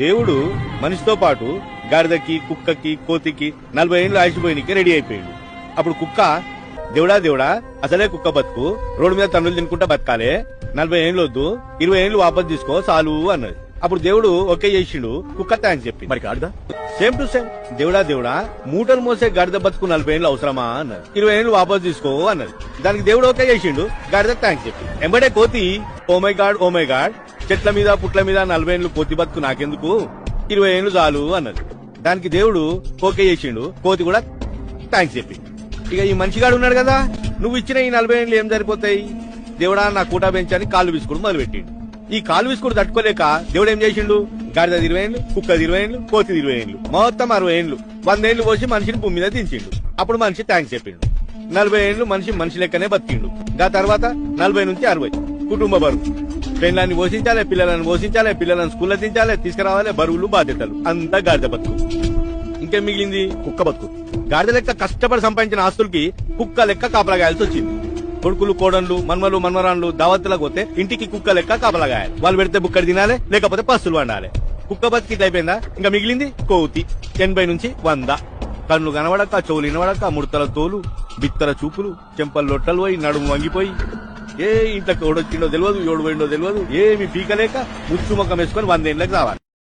దేవుడు మనిషితో పాటు గాడిదకి, కుక్కకి, కోతికి 40 ఏళ్ళు ఆయుషిపోయినకి రెడీ అయిపోయాడు. అప్పుడు కుక్క దేవుడా దేవుడా అసలే కుక్క బతుకు, రోడ్డు మీద తన్నులు తినుకుంటా బతకాలే, 40 ఏళ్ళు వద్దు, 20 ఏళ్ళు వాపస్ తీసుకో చాలు అన్నది. అప్పుడు దేవుడు ఓకే చేసిండు, కుక్క థ్యాంక్స్ చెప్పింది. మరి గాడిద సేమ్ టు సేమ్ దేవుడా దేవుడా మూటలు మోసే గాడిద బతుకు 40 ఏళ్ళు అవసరమా అన్నది. 20 ఏళ్ళు వాపస్ తీసుకో అన్నది. దానికి దేవుడు ఓకే చేసిండు, గాడిద థ్యాంక్స్ చెప్పింది. ఎంబడే కోతి ఓ మై గాడ్ చెట్ల మీద పుట్ల మీద 40 ఏళ్ళు కోతి బతుకు నాకెందుకు, 20 ఏళ్ళు చాలు అన్నది. దానికి దేవుడు ఓకే చేసిండు, కోతి కూడా థ్యాంక్స్ చెప్పింది. ఇక ఈ మనిషిగాడు ఉన్నాడు కదా, నువ్వు ఇచ్చిన ఈ 40 ఏళ్ళు ఏం సరిపోతాయి, దేవుడా నా కూటా పెంచని కాళ్ళు విసుకుడు మొదలు పెట్టిండు. ఈ కాలు విసుకుడు తట్టుకోలేక దేవుడు ఏం చేసిండు, గాడిద 20 ఏళ్ళు, కుక్క 20 ఏళ్ళు, కోతి 20 ఏళ్ళు, మొత్తం 60 ఏళ్ళు, 100 ఏళ్ళు పోసి మనిషిని భూమి మీద దించిండు. అప్పుడు మనిషి థ్యాంక్స్ చెప్పిండు. 40 ఏళ్ళు మనిషి లెక్కనే బతికిండు. దా తర్వాత 40 నుంచి 60 కుటుంబ బరువు, పెళ్ళాన్ని పోషించాలి, పిల్లలను పోషించాలి, పిల్లలను స్కూల్లో దించాలి, తీసుకురావాలి, బరువులు బాధ్యతలు, అంతా గాడిద బతుకు. ఇంకేం మిగిలింది, కుక్క బతుకు. గాడిద లెక్క కష్టపడి సంపాదించిన ఆస్తులకి కుక్క లెక్క కాపలాగాయాల్సి వచ్చింది. కొడుకులు, కోడన్లు, మన్మలు, మన్మరాన్లు దావత్తులకు పోతే ఇంటికి కుక్క లెక్క కాపలాగాయాలి. వాళ్ళు పెడితే బుక్కడి తినాలి, లేకపోతే పస్తులు వండాలి. కుక్క బతికి ఇట్లా అయిపోయిందా, ఇంకా మిగిలింది కోతి. 80 నుంచి 100. కన్ను కనబడక, చెవులు వినబడక, ముడతల తోలు, బిత్తర చూపులు, చెంపలు లొట్టలు పోయి, నడుము వంగిపోయి, ఏ ఇంట్లోకి ఓడొచ్చిండో తెలియదు, ఎవడు పోయిండో తెలియదు, ఏమి పీకలేక ముచ్చు ముఖం వేసుకొని 100 ఏళ్ళకి రావాలి.